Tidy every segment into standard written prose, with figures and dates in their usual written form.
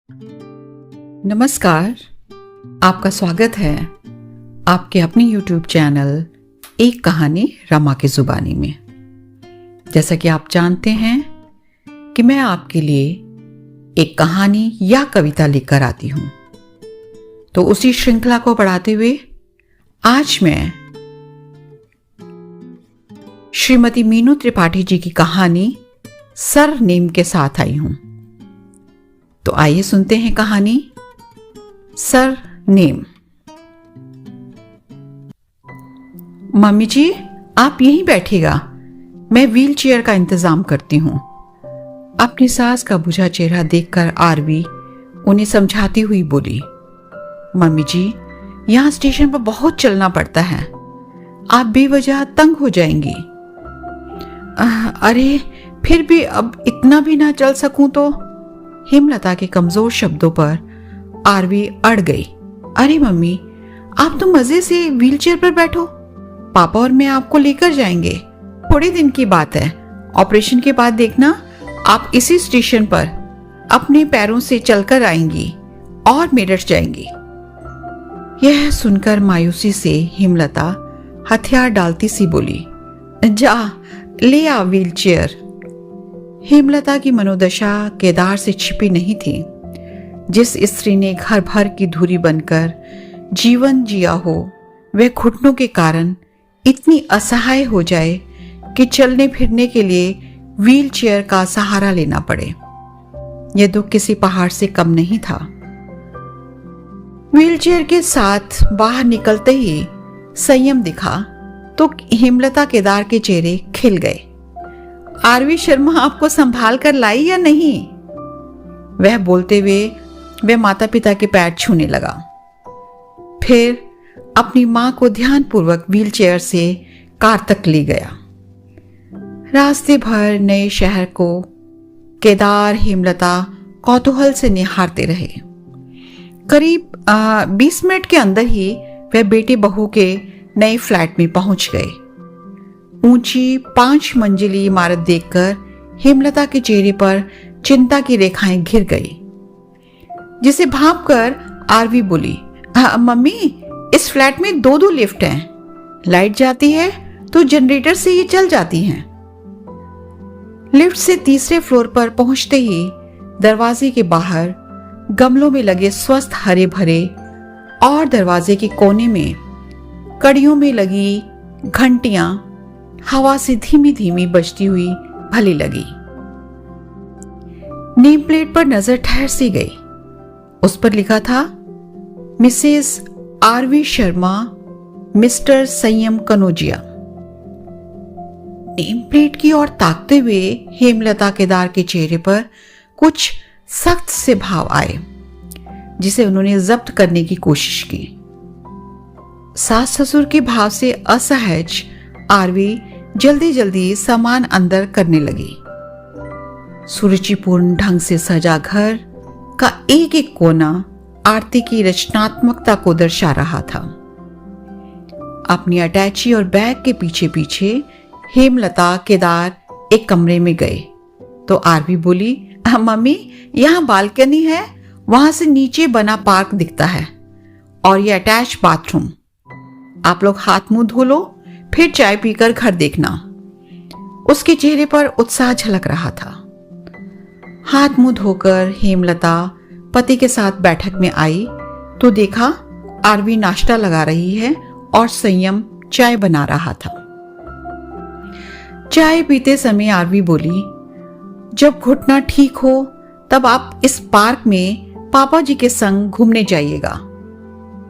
नमस्कार, आपका स्वागत है आपके अपने YouTube चैनल एक कहानी रमा की जुबानी में। जैसा कि आप जानते हैं कि मैं आपके लिए एक कहानी या कविता लेकर आती हूं, तो उसी श्रृंखला को बढ़ाते हुए आज मैं श्रीमती मीनू त्रिपाठी जी की कहानी सरनेम के साथ आई हूं। तो आइए सुनते हैं कहानी सरनेम। मम्मी जी, आप यहीं बैठिएगा, मैं व्हील चेयर का इंतजाम करती हूं। अपनी सास का बुझा चेहरा देखकर आरवी उन्हें समझाती हुई बोली, मम्मी जी, यहां स्टेशन पर बहुत चलना पड़ता है, आप बेवजह तंग हो जाएंगी। अरे फिर भी अब इतना भी ना चल सकूं तो। हेमलता के कमजोर शब्दों पर आरवी अड़ गई। अरे मम्मी, आप तो मजे से व्हीलचेयर पर बैठो, पापा और मैं आपको लेकर जाएंगे। थोड़े दिन की बात है, ऑपरेशन के बाद देखना आप इसी स्टेशन पर अपने पैरों से चलकर आएंगी और मेरठ जाएंगी। यह सुनकर मायूसी से हेमलता हथियार डालती सी बोली, जा ले आ व्हीलचेयर। हेमलता की मनोदशा केदार से छिपी नहीं थी। जिस स्त्री ने घर भर की धुरी बनकर जीवन जिया हो, वह घुटनों के कारण इतनी असहाय हो जाए कि चलने फिरने के लिए व्हील चेयर का सहारा लेना पड़े, यह दुख किसी पहाड़ से कम नहीं था। व्हील चेयर के साथ बाहर निकलते ही संयम दिखा तो हेमलता केदार के चेहरे खिल गए। आरवी शर्मा आपको संभाल कर लाई या नहीं? वह बोलते हुए वह माता पिता के पैर छूने लगा। फिर अपनी मां को ध्यानपूर्वक व्हीलचेयर से कार तक ले गया। रास्ते भर नए शहर को केदार हेमलता कौतूहल से निहारते रहे। करीब 20 मिनट के अंदर ही वह बेटे बहू के नए फ्लैट में पहुंच गए। ऊंची 5 मंजिली इमारत देखकर हेमलता के चेहरे पर चिंता की रेखाएं घिर गई, जिसे भांपकर आरवी बोली, मम्मी, इस फ्लैट में 2 लिफ्ट हैं, लाइट जाती है तो जनरेटर से ये चल जाती हैं। लिफ्ट से तीसरे फ्लोर पर पहुंचते ही दरवाजे के बाहर गमलों में लगे स्वस्थ हरे भरे और दरवाजे के कोने में कड़ियों में लगी घंटियां हवा से धीमी धीमी बजती हुई भली लगी। नेम प्लेट पर नजर ठहर सी गई। उस पर लिखा था, मिसेस आरवी शर्मा, मिस्टर संयम कनौजिया। नेम प्लेट की ओर ताकते हुए हेमलता केदार के चेहरे पर कुछ सख्त से भाव आए, जिसे उन्होंने जब्त करने की कोशिश की। सास ससुर के भाव से असहज आरवी जल्दी जल्दी सामान अंदर करने लगी। सुरुचिपूर्ण ढंग से सजा घर का एक एक कोना आरती की रचनात्मकता को दर्शा रहा था। अपनी अटैची और बैग के पीछे पीछे हेमलता केदार एक कमरे में गए तो आरवी बोली, मम्मी, यहां बालकनी है, वहां से नीचे बना पार्क दिखता है और ये अटैच बाथरूम। आप लोग हाथ मुंह धो लो, फिर चाय पीकर घर देखना। उसके चेहरे पर उत्साह झलक रहा था। हाथ मुंह धोकर हेमलता पति के साथ बैठक में आई तो देखा आरवी नाश्ता लगा रही है और संयम चाय बना रहा था। चाय पीते समय आरवी बोली, जब घुटना ठीक हो तब आप इस पार्क में पापा जी के संग घूमने जाइएगा।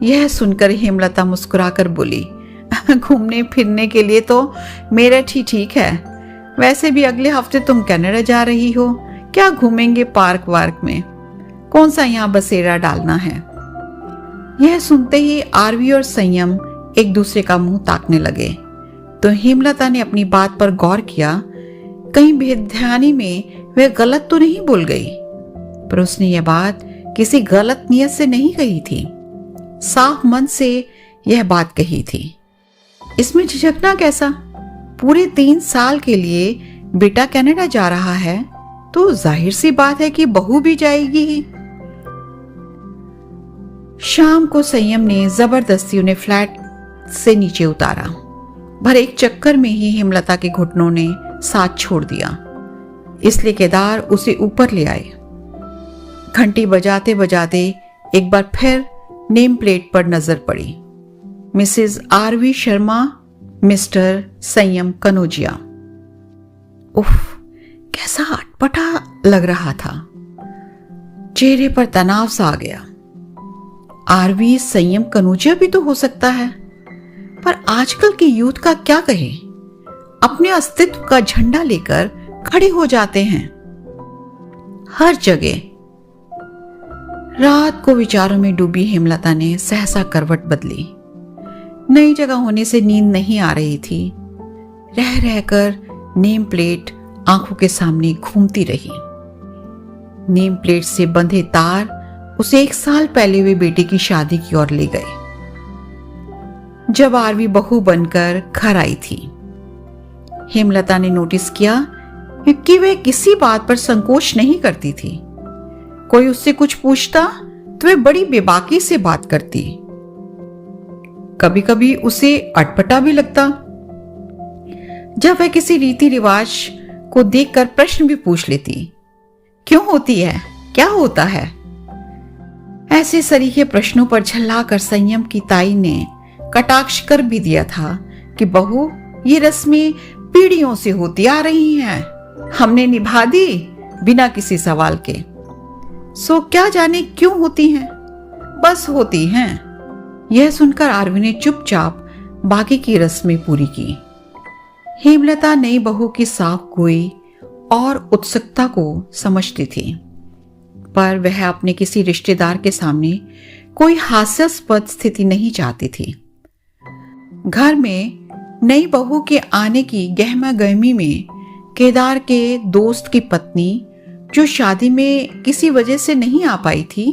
यह सुनकर हेमलता मुस्कुराकर बोली, घूमने फिरने के लिए तो मेरठ ही ठीक है, वैसे भी अगले हफ्ते तुम कनाडा जा रही हो, क्या घूमेंगे पार्क वार्क में, कौन सा यहाँ बसेरा डालना है। यह सुनते ही आरवी और संयम एक दूसरे का मुंह ताकने लगे तो हेमलता ने अपनी बात पर गौर किया, कहीं बेध्यानी में वह गलत तो नहीं बोल गई। पर उसने यह बात किसी गलत नियत से नहीं कही थी, साफ मन से यह बात कही थी। इसमें झिझकना कैसा, पूरे 3 साल के लिए बेटा कनाडा जा रहा है तो जाहिर सी बात है कि बहू भी जाएगी ही। शाम को संयम ने जबरदस्ती उन्हें फ्लैट से नीचे उतारा। भर एक चक्कर में ही हेमलता के घुटनों ने साथ छोड़ दिया, इसलिए केदार उसे ऊपर ले आए। घंटी बजाते बजाते एक बार फिर नेम प्लेट पर नजर पड़ी, मिसेस आरवी शर्मा, मिस्टर संयम कनौजिया। उफ, कैसा अटपटा लग रहा था। चेहरे पर तनाव सा आ गया। आरवी संयम कनौजिया भी तो हो सकता है, पर आजकल की यूथ का क्या कहे, अपने अस्तित्व का झंडा लेकर खड़े हो जाते हैं हर जगह। रात को विचारों में डूबी हेमलता ने सहसा करवट बदली। नई जगह होने से नींद नहीं आ रही थी। रह रहकर नेम प्लेट आंखों के सामने घूमती रही। नेम प्लेट से बंधे तार उसे 1 साल पहले हुए बेटे की शादी की ओर ले गए, जब आरवी बहू बनकर घर आई थी। हेमलता ने नोटिस किया कि वह किसी बात पर संकोच नहीं करती थी। कोई उससे कुछ पूछता तो वह बड़ी बेबाकी से बात करती। कभी कभी उसे अटपटा भी लगता जब वह किसी रीति रिवाज को देखकर प्रश्न भी पूछ लेती, क्यों होती है, क्या होता है। ऐसे सरीखे प्रश्नों पर झल्लाकर संयम की ताई ने कटाक्ष कर भी दिया था कि बहू, ये रस्में पीढ़ियों से होती आ रही हैं, हमने निभा दी बिना किसी सवाल के। सो क्या जाने क्यों होती हैं, बस होती हैं। यह सुनकर आरवी ने चुपचाप बाकी की रस्में पूरी की। हेमलता नई बहू की साफ गोई और उत्सुकता को समझती थी, पर वह अपने किसी रिश्तेदार के सामने कोई हास्यास्पद स्थिति नहीं चाहती थी। घर में नई बहू के आने की गहमा गहमी में केदार के दोस्त की पत्नी, जो शादी में किसी वजह से नहीं आ पाई थी,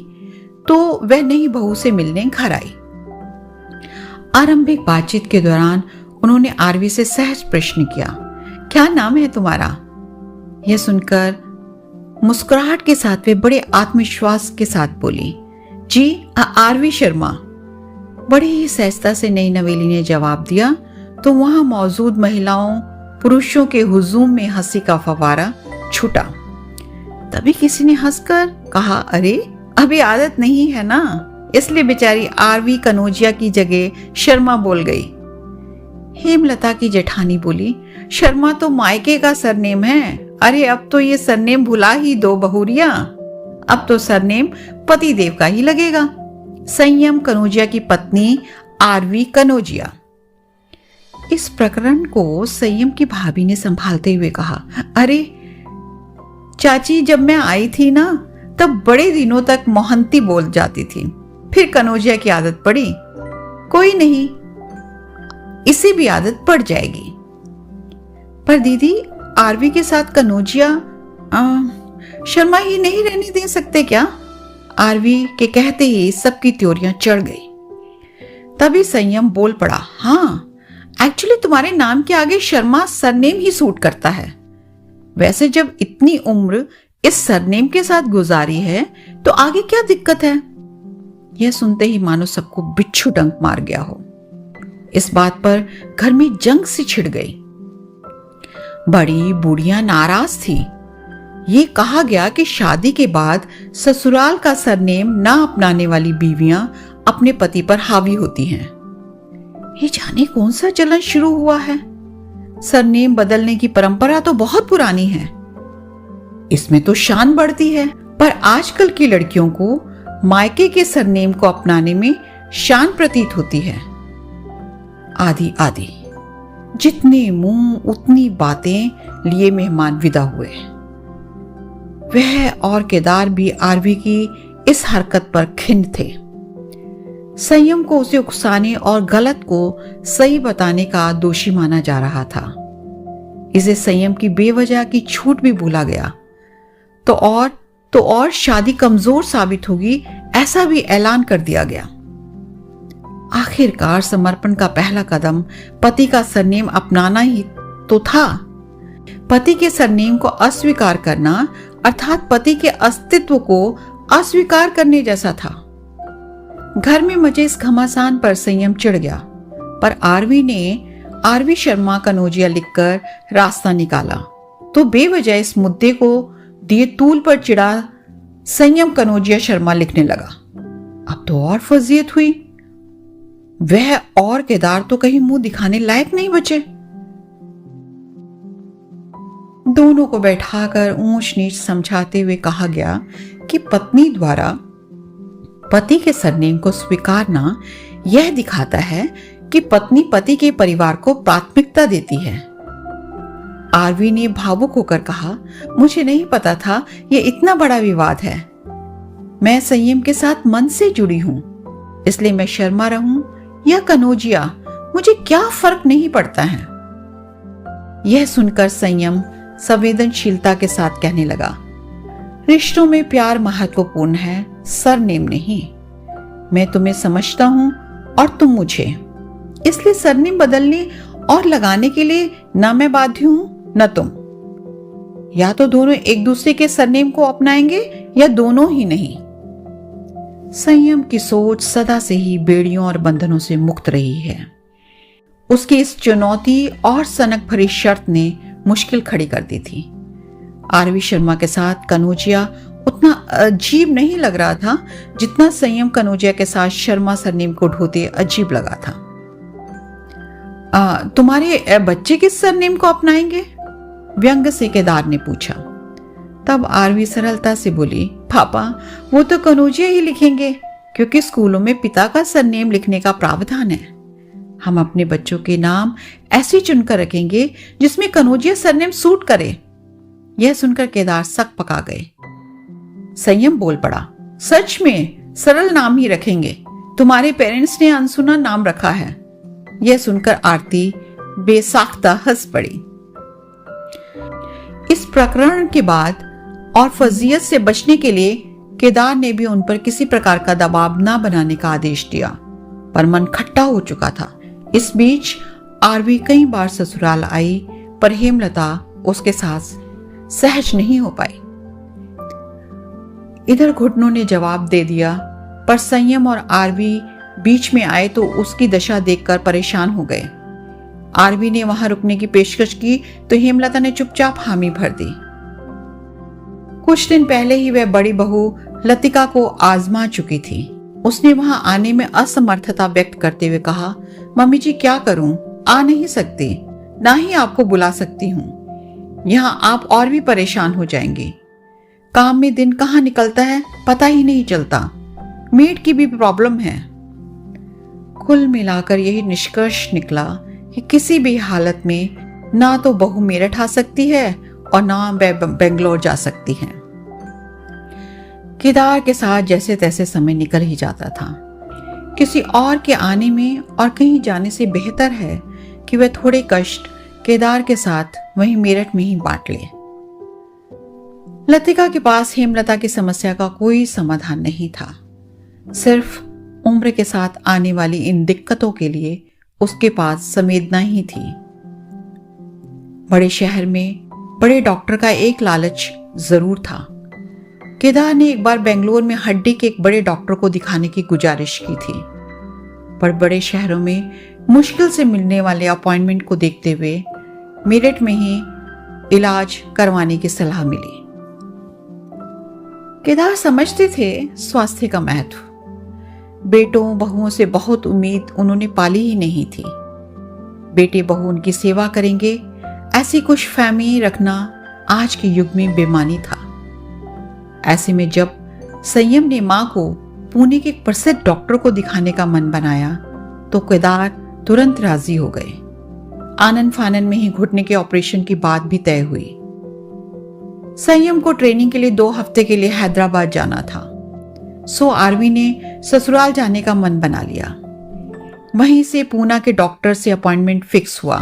तो वह नई बहू से मिलने घर आई। आरंभिक बातचीत के दौरान उन्होंने आरवी से सहज प्रश्न किया, क्या नाम है तुम्हारा। यह सुनकर मुस्कुराहट के साथ वे बड़े आत्मविश्वास के साथ बोली, जी आरवी शर्मा। बड़ी ही सहजता से नई नवेली ने जवाब दिया तो वहां मौजूद महिलाओं पुरुषों के हुजूम में हंसी का फवारा छूटा। तभी किसी ने हंसकर कहा, अरे अभी आदत नहीं है ना, इसलिए बेचारी आरवी कनौजिया की जगह शर्मा बोल गई। हेमलता की जेठानी बोली, शर्मा तो मायके का सरनेम है। अरे अब तो ये सरनेम भुला ही दो बहुरिया, अब तो सरनेम पतिदेव का ही लगेगा। संयम कनौजिया की पत्नी आरवी कनौजिया। इस प्रकरण को संयम की भाभी ने संभालते हुए कहा, अरे चाची, जब मैं आई थी ना तब बड़े दिनों तक मोहंती बोल जाती थी, फिर कनौजिया की आदत पड़ी। कोई नहीं, इसे भी आदत पड़ जाएगी। पर दीदी, आरवी के साथ कनौजिया शर्मा ही नहीं रहने दे सकते क्या। आरवी के कहते ही सबकी त्योरियां चढ़ गई। तभी संयम बोल पड़ा, हाँ एक्चुअली तुम्हारे नाम के आगे शर्मा सरनेम ही सूट करता है। वैसे जब इतनी उम्र इस सरनेम के साथ गुजारी है तो आगे क्या दिक्कत है। यह सुनते ही मानो सबको बिच्छू डंक मार गया हो। इस बात पर घर में जंग सी छिड़ गई। बड़ी बूढ़ियां नाराज थी। ये कहा गया कि शादी के बाद ससुराल का सरनेम ना अपनाने वाली बीवियां अपने पति पर हावी होती हैं। ये जाने कौन सा चलन शुरू हुआ है। सरनेम बदलने की परंपरा तो बहुत पुरानी है, इसमें तो शान बढ़ती है, पर आजकल की लड़कियों को मायके के सरनेम को अपनाने में शान प्रतीत होती है। आदि आदि, जितने मुंह उतनी बातें लिए मेहमान विदा हुए। वह और केदार भी आरवी की इस हरकत पर खिन्न थे। संयम को उसे उकसाने और गलत को सही बताने का दोषी माना जा रहा था। इसे संयम की बेवजह की छूट भी भूला गया तो और शादी कमजोर साबित होगी, ऐसा भी ऐलान कर दिया गया। आखिरकार समर्पण का पहला कदम पति का सरनेम अपनाना ही तो था। पति के सरनेम को अस्वीकार करना अर्थात पति के अस्तित्व को अस्वीकार करने जैसा था। घर में मचे इस घमासान पर संयम चिढ़ गया, पर आरवी शर्मा कनौजिया लिखकर रास्ता निकाला तो बेवजह इस मुद्दे को दिए तूल पर चिढ़ा संयम कनौजिया शर्मा लिखने लगा। अब तो और फजीयत हुई, वह और केदार तो कहीं मुंह दिखाने लायक नहीं बचे। दोनों को बैठाकर ऊंच नीच समझाते हुए कहा गया कि पत्नी द्वारा पति के सरनेम को स्वीकारना यह दिखाता है कि पत्नी पति के परिवार को प्राथमिकता देती है। आरवी ने भावुक होकर कहा, मुझे नहीं पता था यह इतना बड़ा विवाद है। मैं संयम के साथ मन से जुड़ी हूं, इसलिए मैं शर्मा रहूं या कनौजिया, मुझे क्या फर्क नहीं पड़ता है। यह सुनकर संयम संवेदनशीलता के साथ कहने लगा, रिश्तों में प्यार महत्वपूर्ण है, सरनेम नहीं। मैं तुम्हें समझता हूं और तुम मुझे, इसलिए सरनेम बदलने और लगाने के लिए न मैं बाध्य हूं न तुम। या तो दोनों एक दूसरे के सरनेम को अपनाएंगे या दोनों ही नहीं। संयम की सोच सदा से ही बेड़ियों और बंधनों से मुक्त रही है। उसकी इस चुनौती और सनक भरी शर्त ने मुश्किल खड़ी कर दी थी। आरवी शर्मा के साथ कनौजिया उतना अजीब नहीं लग रहा था जितना संयम कनौजिया के साथ शर्मा सरनेम को ढोते अजीब लगा था। तुम्हारे बच्चे किस सरनेम को अपनाएंगे? व्यंग से केदार ने पूछा। तब आरवी सरलता से बोली, पापा वो तो कनौजिया ही लिखेंगे, क्योंकि स्कूलों में पिता का सरनेम लिखने का प्रावधान है। हम अपने बच्चों के नाम ऐसे चुनकर रखेंगे जिसमें कनौजिया सरनेम सूट करे। यह सुनकर केदार सक पका गए। संयम बोल पड़ा, सच में सरल नाम ही रखेंगे। तुम्हारे पेरेंट्स ने अनसुना नाम रखा है। यह सुनकर आरती बेसाख्ता हंस पड़ी। इस प्रकरण के बाद और फजीयत से बचने के लिए केदार ने भी उन पर किसी प्रकार का दबाव न बनाने का आदेश दिया, पर मन खट्टा हो चुका था। इस बीच आरवी कई बार ससुराल आई, पर हेमलता उसके साथ सहज नहीं हो पाई। इधर घुटनों ने जवाब दे दिया, पर संयम और आरवी बीच में आए तो उसकी दशा देखकर परेशान हो गए। आरवी ने वहां रुकने की पेशकश की तो हेमलता ने चुपचाप हामी भर दी। कुछ दिन पहले ही वह बड़ी बहू लतिका को आजमा चुकी थी। उसने वहां आने में असमर्थता व्यक्त करते हुए कहा, मम्मी जी क्या करूं, आ नहीं सकती, ना ही आपको बुला सकती हूं। यहां आप और भी परेशान हो जाएंगे। काम में दिन कहां निकलता है पता ही नहीं चलता। मेड की भी प्रॉब्लम है। कुल मिलाकर यही निष्कर्ष निकला कि किसी भी हालत में ना तो बहू मेरठ आ सकती है और ना बेंगलोर जा सकती है। केदार के साथ जैसे तैसे समय निकल ही जाता था। किसी और के आने में और कहीं जाने से बेहतर है कि वह थोड़े कष्ट केदार के साथ वहीं मेरठ में ही बांट ले। लतिका के पास हेमलता की समस्या का कोई समाधान नहीं था। सिर्फ उम्र के साथ आने वाली इन दिक्कतों के लिए उसके पास संवेदना ही थी। बड़े शहर में बड़े डॉक्टर का एक लालच जरूर था। केदार ने एक बार बेंगलोर में हड्डी के एक बड़े डॉक्टर को दिखाने की गुजारिश की थी, पर बड़े शहरों में मुश्किल से मिलने वाले अपॉइंटमेंट को देखते हुए मेरठ में ही इलाज करवाने की सलाह मिली। केदार समझते थे स्वास्थ्य का महत्व। बेटों बहुओं से बहुत उम्मीद उन्होंने पाली ही नहीं थी। बेटे बहू उनकी सेवा करेंगे ऐसी कुछ फहमी रखना आज के युग में बेमानी था। ऐसे में जब संयम ने मां को पुणे के एक प्रसिद्ध डॉक्टर को दिखाने का मन बनाया तो केदार तुरंत राजी हो गए। आनन फानन में ही घुटने के ऑपरेशन की बात भी तय हुई। संयम को ट्रेनिंग के लिए 2 हफ्ते के लिए हैदराबाद जाना था, सो आरवी ने ससुराल जाने का मन बना लिया। वहीं से पूना के डॉक्टर से अपॉइंटमेंट फिक्स हुआ।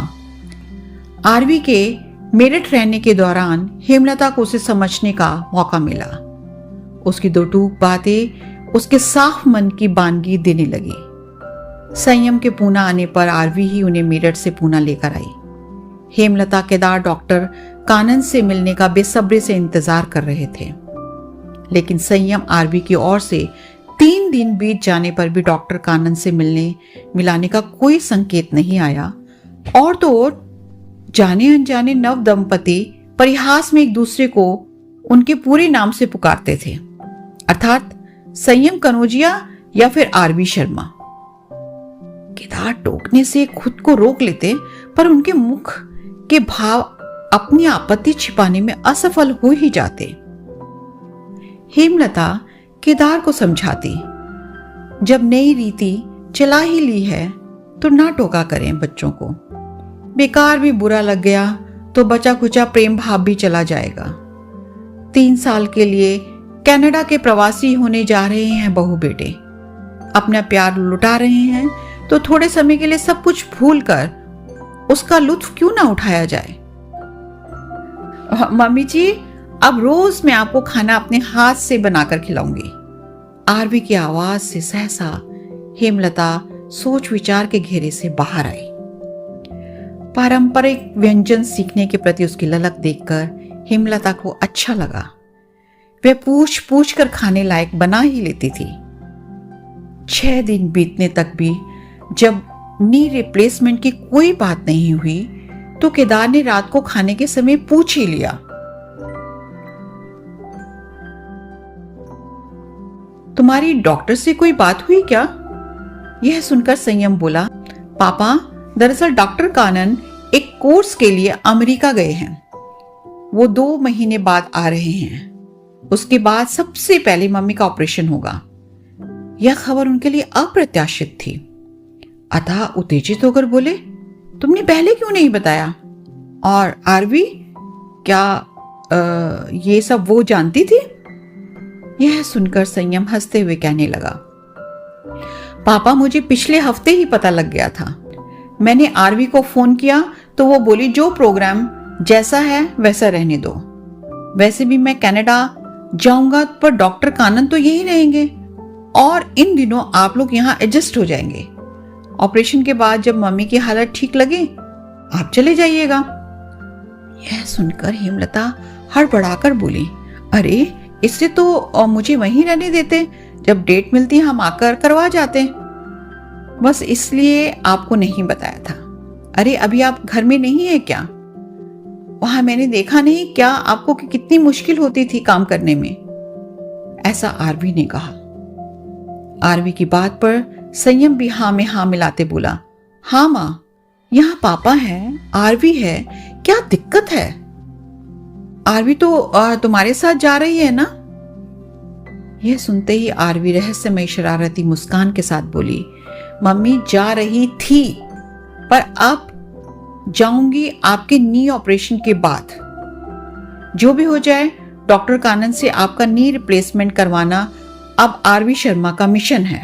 आरवी के मेरठ रहने के दौरान हेमलता को उसे समझने का मौका मिला। उसकी 2 टूक बातें उसके साफ मन की बानगी देने लगी। संयम के पूना आने पर आरवी ही उन्हें मेरठ से पूना लेकर आई। हेमलता केदार डॉक्टर कानन से मिलने का बेसब्री से इंतजार कर रहे थे, लेकिन संयम आरवी की ओर से 3 दिन बीत जाने पर भी डॉक्टर कानन से मिलने मिलाने का कोई संकेत नहीं आया, और तो और जाने अनजाने नव दंपति परिहास में एक दूसरे को उनके पूरे नाम से पुकारते थे, अर्थात संयम कनौजिया या फिर आरवी शर्मा। केदार टोकने से खुद को रोक लेते, पर उनके मुख के भाव अपनी आपत्ति छिपाने में असफल हो ही जाते। हेमलता केदार को समझाती, जब नई रीति चला ही ली है तो ना टोका करें बच्चों को। बेकार भी बुरा लग गया तो बचा खुचा प्रेम भाव भी चला जाएगा। 3 साल के लिए कनाडा के प्रवासी होने जा रहे हैं बहू बेटे, अपना प्यार लुटा रहे हैं, तो थोड़े समय के लिए सब कुछ भूलकर उसका लुत्फ क्यों ना उठाया जाए। मम्मी जी, अब रोज मैं आपको खाना अपने हाथ से बनाकर खिलाऊंगी। आरवी की आवाज से सहसा हेमलता सोच विचार के घेरे से बाहर आई। पारंपरिक व्यंजन सीखने के प्रति उसकी ललक देखकर हेमलता को अच्छा लगा। वह पूछ पूछ कर खाने लायक बना ही लेती थी। 6 दिन बीतने तक भी जब नी रिप्लेसमेंट की कोई बात नहीं हुई तो केदार ने रात को खाने के समय पूछ ही लिया, तुम्हारी डॉक्टर से कोई बात हुई क्या? यह सुनकर संयम बोला, पापा, दरअसल डॉक्टर कानन एक कोर्स के लिए अमेरिका गए हैं। वो 2 महीने बाद आ रहे हैं। उसके बाद सबसे पहले मम्मी का ऑपरेशन होगा। यह खबर उनके लिए अप्रत्याशित थी, अतः उत्तेजित होकर बोले, तुमने पहले क्यों नहीं बताया? और आरवी, क्या ये सब वो जानती थी? यह सुनकर संयम हंसते हुए कहने लगा, पापा, मुझे पिछले हफ्ते ही पता लग गया था। मैंने आरवी को फोन किया तो वो बोली, जो प्रोग्राम जैसा है वैसा रहने दो। वैसे भी मैं कनाडा जाऊंगा पर डॉक्टर कानन तो यही रहेंगे और इन दिनों आप लोग यहाँ एडजस्ट हो जाएंगे। ऑपरेशन के बाद जब मम्मी की हालत ठीक लगे आप चले जाइएगा। यह सुनकर हेमलता हड़बड़ाकर बोली, अरे इससे तो मुझे वहीं रहने देते, जब डेट मिलती हम आकर करवा जाते। बस इसलिए आपको नहीं बताया था। अरे अभी आप घर में नहीं है क्या? वहां मैंने देखा नहीं क्या आपको कि कितनी मुश्किल होती थी काम करने में, ऐसा आरवी ने कहा। आरवी की बात पर संयम भी हाँ में हाँ मिलाते बोला, हाँ माँ, यहाँ पापा है, आरवी है, क्या दिक्कत है? आरवी तो तुम्हारे साथ जा रही है ना? यह सुनते ही आरवी रहस्यमय शरारती मुस्कान के साथ बोली, मम्मी जा रही थी, पर अब जाऊंगी आपके नी ऑपरेशन के बाद। जो भी हो जाए, डॉक्टर कानन से आपका नी रिप्लेसमेंट करवाना अब आरवी शर्मा का मिशन है।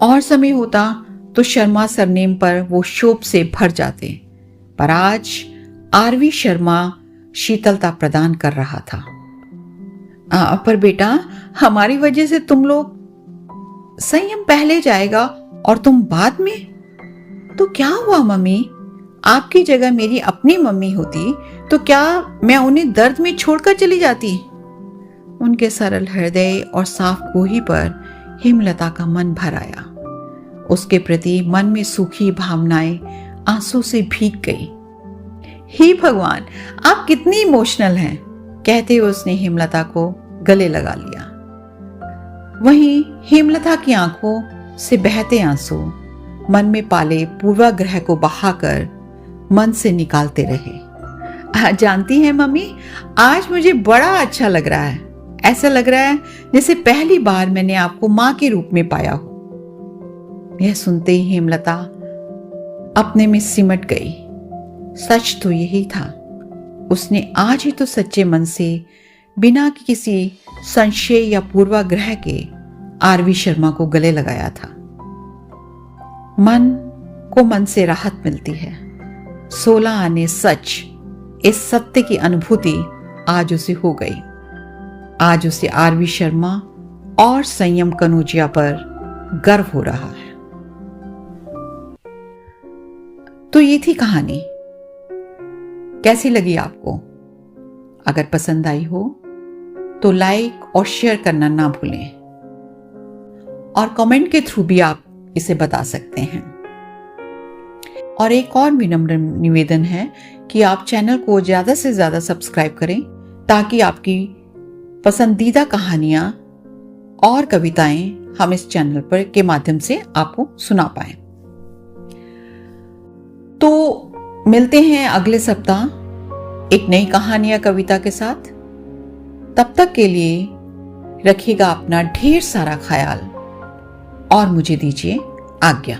और समय होता तो शर्मा सरनेम पर वो शोभ से भर जाते, पर आज आरवी शर्मा शीतलता प्रदान कर रहा था। पर बेटा, हमारी वजह से तुम लोग, संयम पहले जाएगा और तुम बाद में, तो क्या हुआ मम्मी? आपकी जगह मेरी अपनी मम्मी होती तो क्या मैं उन्हें दर्द में छोड़कर चली जाती? उनके सरल हृदय और साफ गोही पर हेमलता का मन भर आया। उसके प्रति मन में सूखी भावनाएं आंसू से भीग गई। हे भगवान, आप कितनी इमोशनल हैं, कहते हुए उसने हेमलता को गले लगा लिया। वहीं हेमलता की आंखों से बहते आंसू मन में पाले पूर्वाग्रह को बहाकर मन से निकालते रहे। जानती हैं मम्मी, आज मुझे बड़ा अच्छा लग रहा है। ऐसा लग रहा है जैसे पहली बार मैंने आपको मां के रूप में पाया हो। यह सुनते ही हेमलता अपने में सिमट गई। सच तो यही था, उसने आज ही तो सच्चे मन से, बिना किसी संशय या पूर्वाग्रह के आरवी शर्मा को गले लगाया था। मन को मन से राहत मिलती है। 16 आने सच, इस सत्य की अनुभूति आज उसे हो गई। आज उसे आरवी शर्मा और संयम कनौजिया पर गर्व हो रहा है। तो ये थी कहानी। कैसी लगी आपको? अगर पसंद आई हो तो लाइक और शेयर करना ना भूलें। और कमेंट के थ्रू भी आप इसे बता सकते हैं। और एक और विनम्र निवेदन है कि आप चैनल को ज़्यादा से ज़्यादा सब्सक्राइब करें ताकि आपकी पसंदीदा कहानियाँ और कविताएं हम इस चैनल पर के माध्यम से आपको सुना पाएं। तो मिलते हैं अगले सप्ताह एक नई कहानी या कविता के साथ। तब तक के लिए रखिएगा अपना ढेर सारा ख्याल और मुझे दीजिए आज्ञा।